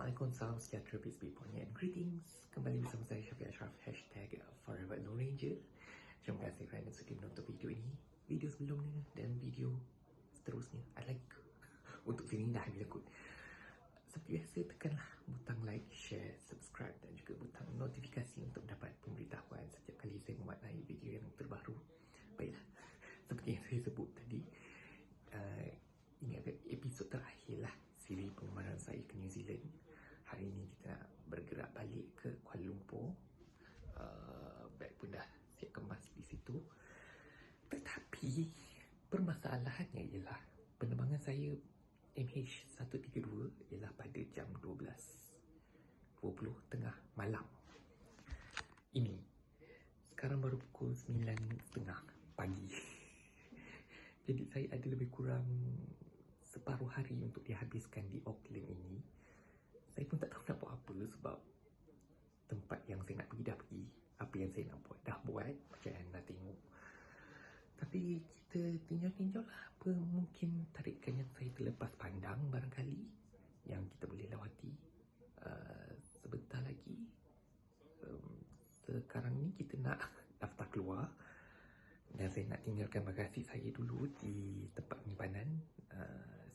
Assalamualaikum, salam sejahtera, peace be upon you and greetings. Kembali bersama saya Syafiq Ashraf, hashtag Forever Lone Ranger. Terima kasih kerana sudi menonton video ini, video sebelumnya dan video seterusnya. I like untuk sini dah bila kot. Seperti biasa, tekanlah butang like, share, subscribe dan juga butang notifikasi untuk dapat pemberitahuan setiap kali saya memaknai video yang terbaru. Baiklah, seperti yang saya sebut tadi, ini adalah episod terakhir lah siri pengemaran saya ke New Zealand. Hari ini kita nak bergerak balik ke Kuala Lumpur. Beg pun dah siap kemas di situ. Tetapi permasalahannya ialah penerbangan saya MH132 ialah pada jam 12.20 tengah malam. Ini sekarang baru pukul 9.30 pagi. Jadi saya ada lebih kurang separuh hari untuk dihabiskan di Auckland ini. Saya pun tak tahu nak buat apa sebab tempat yang saya nak pergi dah pergi. Apa yang saya nak buat dah buat, jangan nak tengok. Tapi kita tinjau-tinjau lah apa mungkin tarikan yang saya terlepas pandang barangkali yang kita boleh lawati sebentar lagi. Sekarang ni kita nak daftar keluar dan saya nak tinggalkan bagasi saya dulu di tempat penyimpanan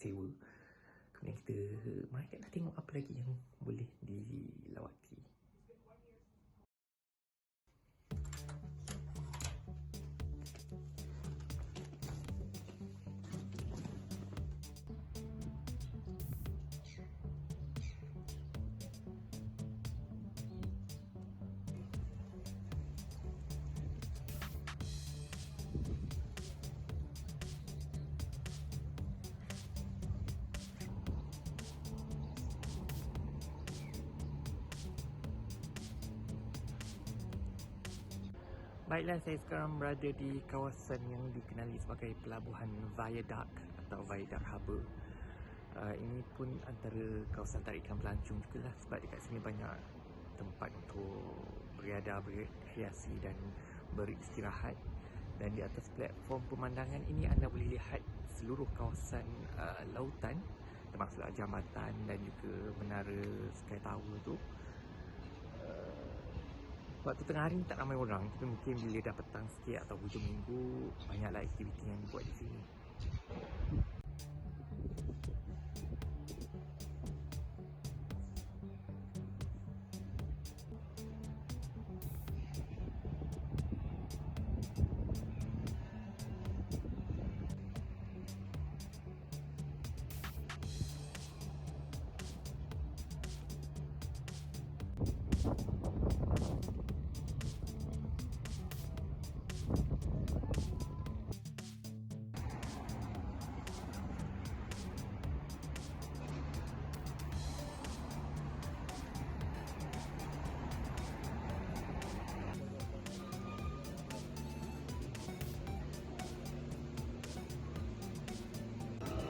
sewa. Kemudian kita mari nak tengok apa lagi yang boleh dilawati. Baiklah, saya sekarang berada di kawasan yang dikenali sebagai Pelabuhan Viaduct atau Viaduct Harbour. Ini pun antara kawasan tarikan pelancong juga lah sebab dekat sini banyak tempat untuk berada, berkreasi dan beristirahat. Dan di atas platform pemandangan ini anda boleh lihat seluruh kawasan lautan termasuklah jambatan dan juga menara Sky Tower tu. Waktu tengah hari ni tak ramai orang, tapi mungkin bila dah petang sikit atau hujung minggu, banyaklah aktiviti yang dibuat di sini.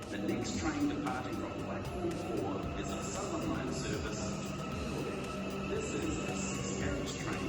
The next train departing from platform 4 is a Southern Line service. This is a 6-carriage train.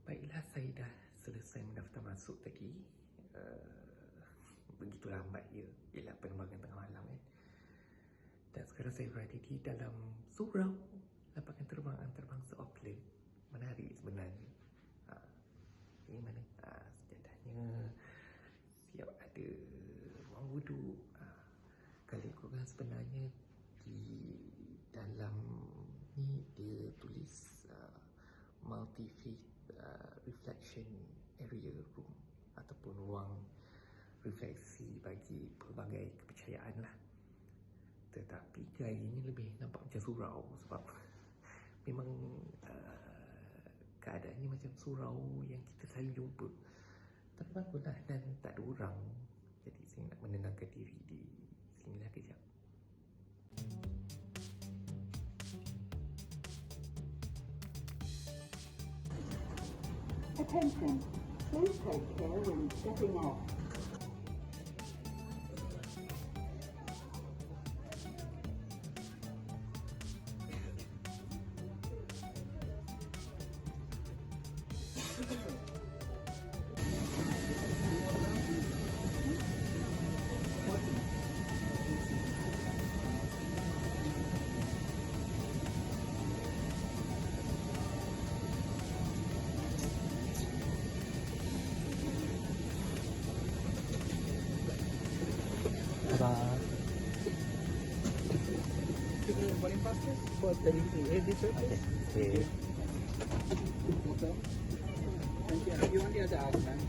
Baiklah, saya dah selesai mendaftar masuk tadi. Begitu lambat dia, ialah penerbangan tengah malam kan. Dan sekarang saya berada di dalam surau lapangan terbang antarabangsa Auckland. Menarik sebenarnya. Ini mana? Sejadahnya siap ada ruang wuduk. Kalau ikutkan sebenarnya di dalam ni dia tulis multi-faith reflection area room ataupun ruang refleksi bagi pelbagai kepercayaan lah. Tetapi gaya ni lebih nampak macam surau sebab memang keadaannya macam surau yang kita selalu jumpa. Tapi baguslah dan tak ada orang. Jadi saya nak menenangkan diri di sinilah kejap. Attention, please take care when stepping off. Boarding passes for the surface. Okay. Okay. Thank you. You want the other outline?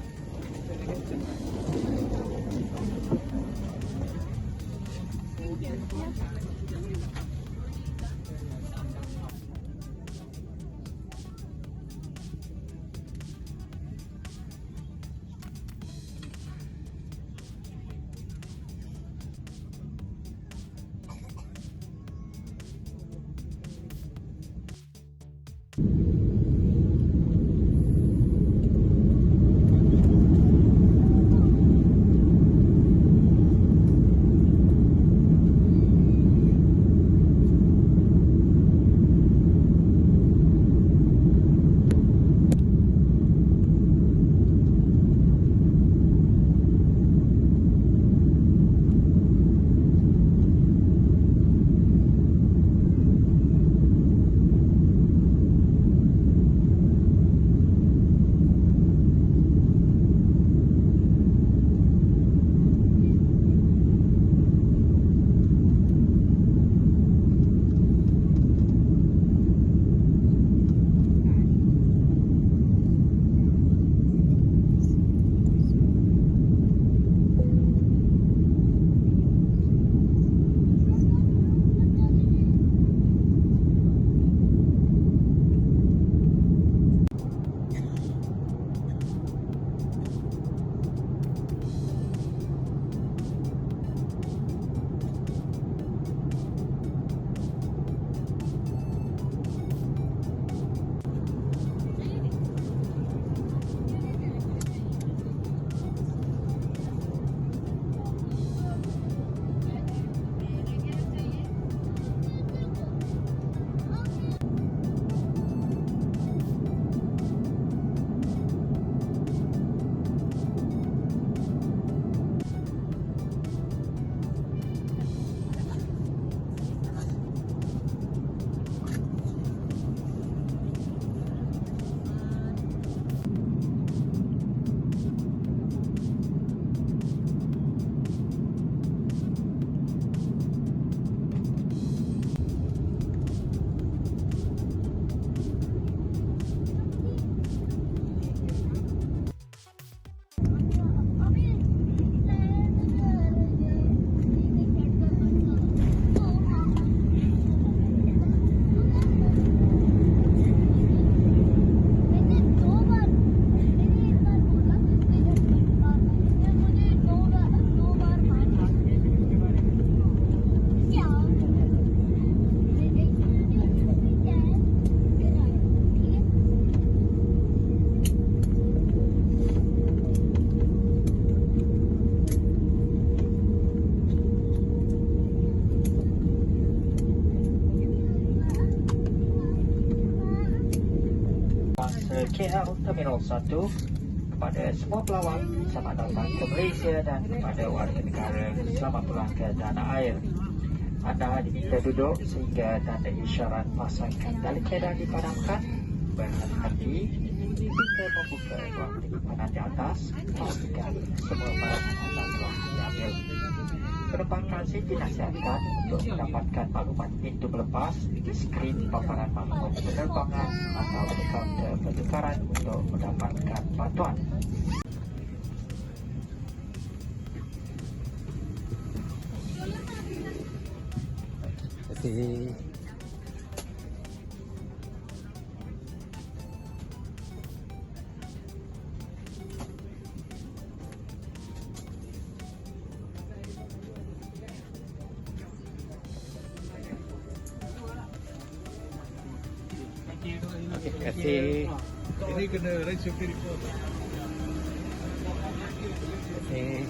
KL Terminal 1 kepada semua pelawat selamat datang ke Malaysia dan kepada warga negara selamat pulang ke tanah air. Anda diminta duduk sehingga tanda isyarat pasang kendali keadaan dipadamkan. Berhati-hati hingga membuka ruang penyimpanan di atas. Pastikan semua barang anda telah diambil. Penerbangan saya dinasihatkan untuk mendapatkan maklumat pintu melepas di skrin paparan maklumat penerbangan atau di kaunter pertukaran untuk mendapatkan bantuan. Terima kasih. Okey, terima kasih. Ini kena raise safety report. Terima kasih.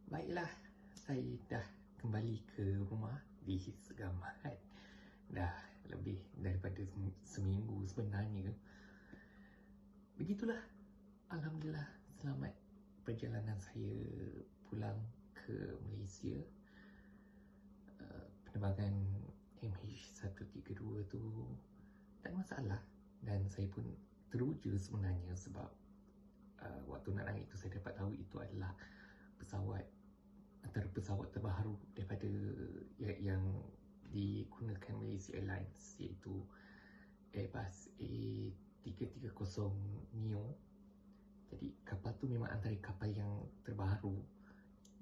Baiklah, saya dah kembali ke rumah di Segamat. Dah lebih daripada seminggu sebenarnya. Begitulah, alhamdulillah selamat perjalanan saya pulang ke Malaysia. Penerbangan MH132 tu tak ada masalah, dan saya pun teruja sebenarnya sebab waktu nak naik tu saya dapat tahu itu adalah pesawat antara pesawat terbaru daripada yang digunakan Malaysia Airlines, iaitu Airbus A330 Neo. Jadi kapal tu memang antara kapal yang terbaru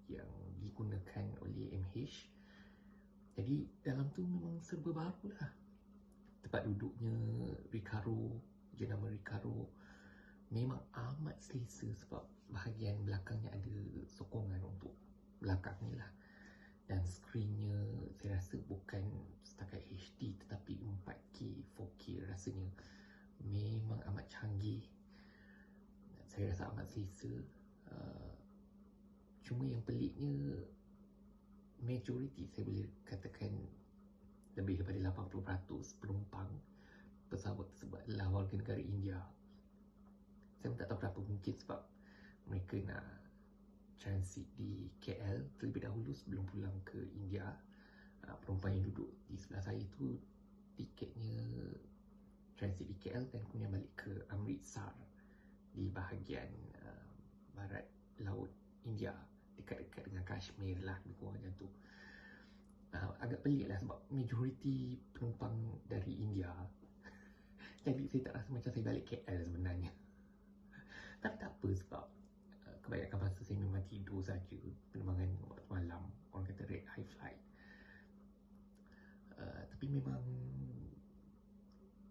yang digunakan oleh MH. Jadi dalam tu memang serba baru lah. Tempat duduknya Recaro, jenama Recaro, memang amat selesa sebab bahagian belakangnya ada sokongan untuk belakang ni lah. Dan skrinnya saya rasa bukan setakat HD tetapi 4K, 4K rasanya. Memang amat canggih. Saya rasa amat selesa. Cuma yang peliknya, majoriti saya boleh katakan lebih daripada 80% penumpang pesawat tersebut adalah warga negara India. Saya pun tak tahu berapa mungkin sebab mereka nak transit di KL terlebih dahulu sebelum pulang ke India. Perempuan yang duduk di sebelah saya tu tiketnya transit di KL dan kemudian balik ke Amritsar di bahagian barat laut India, dekat-dekat dengan Kashmir lah, lebih kurang macam tu. Agak pelik lah sebab majoriti penumpang dari India. Jadi saya tak rasa macam saya balik KL sebenarnya. Tapi tak apa sebab kebanyakan masa saya memang tidur saja. Penerbangan waktu malam, orang kata red eye flight. Tapi memang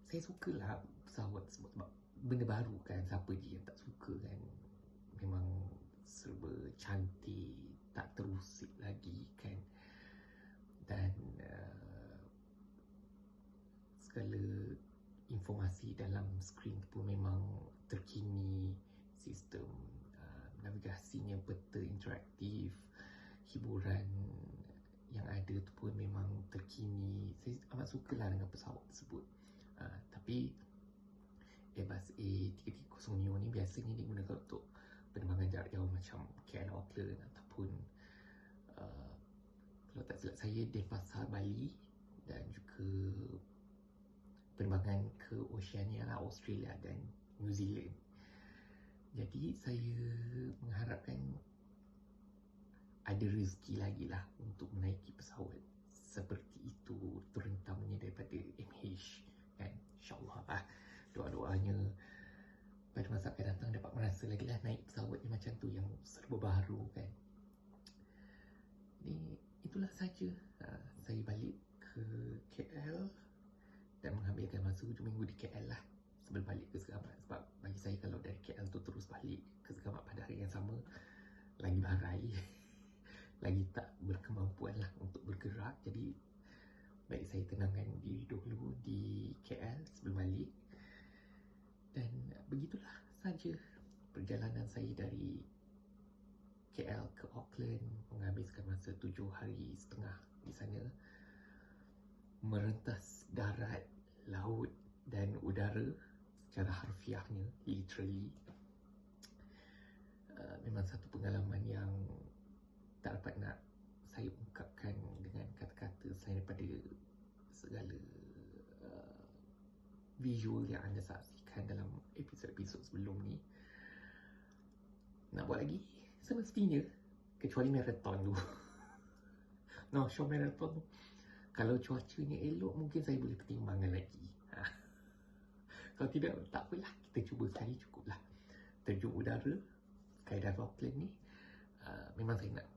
saya sukalah pesawat sebab benda baru kan. Siapa dia yang tak suka kan. Memang serba cantik, tak terusik lagi kan. Dan segala informasi dalam skrin pun memang terkini. Sistem navigasinya peta interaktif, hiburan yang ada tu pun memang terkini. Saya amat sukalah dengan pesawat tersebut. Tapi Airbus A330 Neo ni biasanya digunakan untuk penerbangan jarak jauh macam KL Auckland ataupun kalau tak silap saya Denpasar Bali, dan juga penerbangan ke Oceania lah, Australia dan New Zealand. Jadi saya mengharapkan ada rezeki lagi lah untuk menaiki pesawat seperti itu, terutamanya daripada MH kan. InsyaAllah lah, doa-doanya pada masa akan datang dapat merasa lagi lah naik pesawat yang macam tu, yang serba baru kan. Itulah saja. Saya balik ke KL dan menghabiskan masa hujung minggu di KL lah sebelum balik ke Segamat. Sebab bagi saya kalau dari KL tu terus balik ke Segamat pada hari yang sama, lagi barai lagi tak berkemampuan lah untuk bergerak. Jadi baik saya tenangkan diri dahulu di KL sebelum balik. Dan begitulah saja perjalanan saya dari KL ke Auckland, menghabiskan masa 7 hari setengah di sana, merentas darat, laut dan udara secara harfiahnya, literally. memang satu pengalaman yang tak dapat nak saya ungkapkan dengan kata-kata selain daripada segala visual yang anda saksikan dalam episod-episod sebelum ni. Nak buat lagi semestinya, kecuali marathon tu. No, show marathon tu, kalau cuacanya elok mungkin saya boleh pertimbangkan lagi. Kalau tidak, tak apalah, kita cuba sekali cukup lah. Terjun udara skydiving Auckland ni, memang saya nak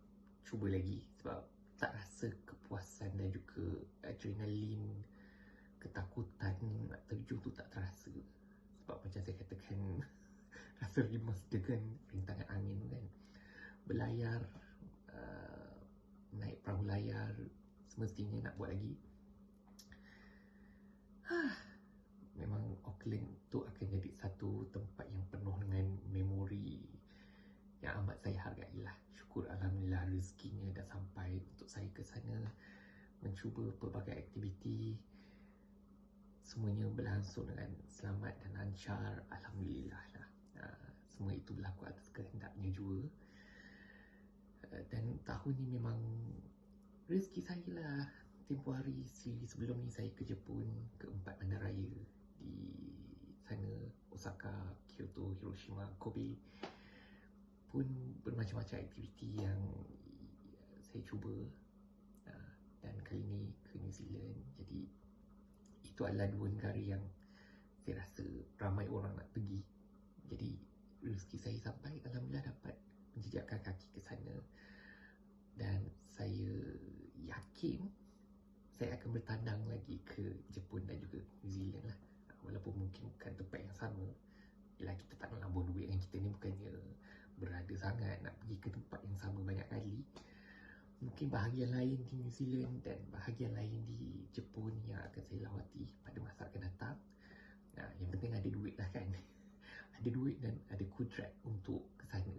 cuba lagi sebab tak rasa kepuasan dan juga adrenalin, ketakutan nak terjun tu tak terasa. Sebab macam saya katakan, rasa rimas dengan rintangan angin kan, berlayar, naik perahu layar, semestinya nak buat lagi. Memang Auckland tu akan jadi satu tempat yang penuh dengan memori yang amat saya hargai lah. Syukur alhamdulillah rezekinya dah sampai untuk saya ke sana, mencuba pelbagai aktiviti. Semuanya berlangsung dengan selamat dan lancar, alhamdulillah lah. Semua itu berlaku atas kehendaknya juga. Dan tahun ni memang rezeki saya lah. Tempoh hari sebelum ni saya ke Jepun, ke 4 bandaraya di sana, Osaka, Kyoto, Hiroshima, Kobe. Pun bermacam-macam aktiviti yang saya cuba. Dan kali ni ke New Zealand. Jadi itu adalah 2 negara yang saya rasa ramai orang nak pergi. Jadi rezeki saya sampai, alhamdulillah dapat menjejakkan kaki ke sana. Dan saya yakin saya akan bertandang lagi ke Jepun dan juga New Zealand lah. Walaupun mungkin bukan tempat yang sama. Yelah, kita tak nak labur duit kan. Kita ni bukannya berada sangat nak pergi ke tempat yang sama banyak kali. Mungkin bahagian lain di New Zealand dan bahagian lain di Jepun yang akan saya lawati pada masa akan datang. Yang penting ada duit lah kan. Ada duit dan ada kudrat untuk ke sana.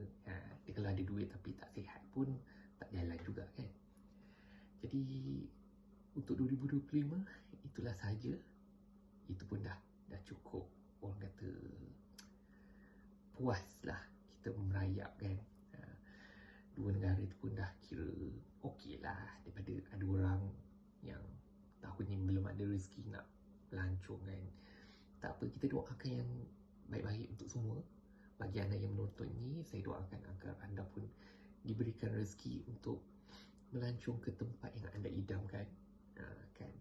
Kalau ada duit tapi tak sihat pun tak jalan juga kan. Jadi untuk 2025 itulah sahaja. Itu pun dah cukup, orang kata puas lah kita merayap kan. 2 negara tu pun dah kira okey lah, daripada ada orang yang tahun ni belum ada rezeki nak melancong kan. Tak apa, kita doakan yang baik-baik untuk semua. Bagi anda yang menonton ni, saya doakan agar anda pun diberikan rezeki untuk melancong ke tempat yang anda idamkan. Kan,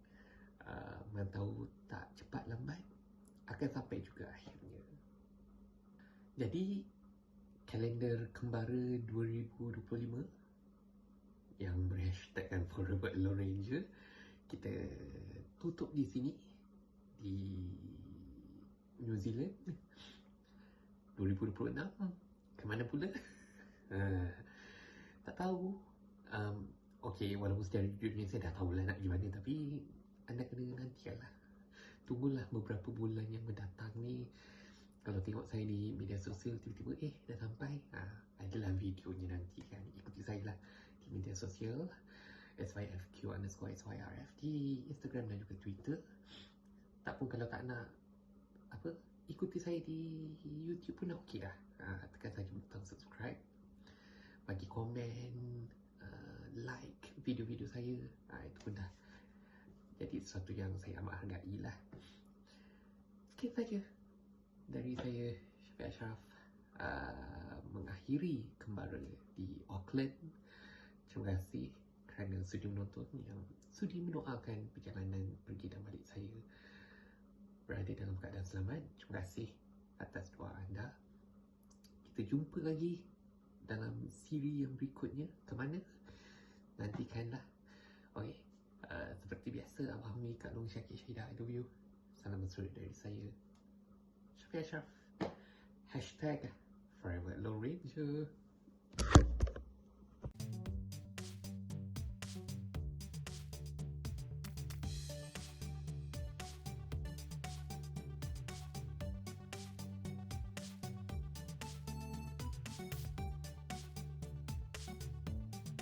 mana tahu tak cepat lambat akan sampai juga akhirnya. Jadi kalender kembara 2025 yang berhashtagkan Forever Lone Ranger, kita tutup di sini di New Zealand. 2026 ke mana pula? Tak tahu. Okey, walaupun secara jujurnya saya dah tahulah nak pergi mana, tapi anda kena nantikanlah. Tunggulah beberapa bulan yang mendatang ni. Kalau tengok saya di media sosial, tiba-tiba dah sampai, adalah videonya nanti kan. Ikuti saya lah di media sosial SYFQ_SYRF di Instagram dan juga Twitter. Tak pun kalau tak nak ikuti saya di YouTube pun okey dah. Tekan saja butang subscribe, bagi komen, like video-video saya. Itu pun dah jadi sesuatu yang saya amat hargai lah. Sekian saja dari saya, Syafiq Ashraf, mengakhiri kembara di Auckland. Terima kasih kerana sudi menonton, yang sudi mendoakan perjalanan pergi dan balik saya berada dalam keadaan selamat. Terima kasih atas doa anda. Kita jumpa lagi dalam siri yang berikutnya. Ke mana? Nantikanlah. Okey. Seperti biasa, Abang Hamid, Kak Long, Syakir, Syahidah, I love you. Salam mesra dari saya, Syafiq Ashraf. #Forever Lone Ranger.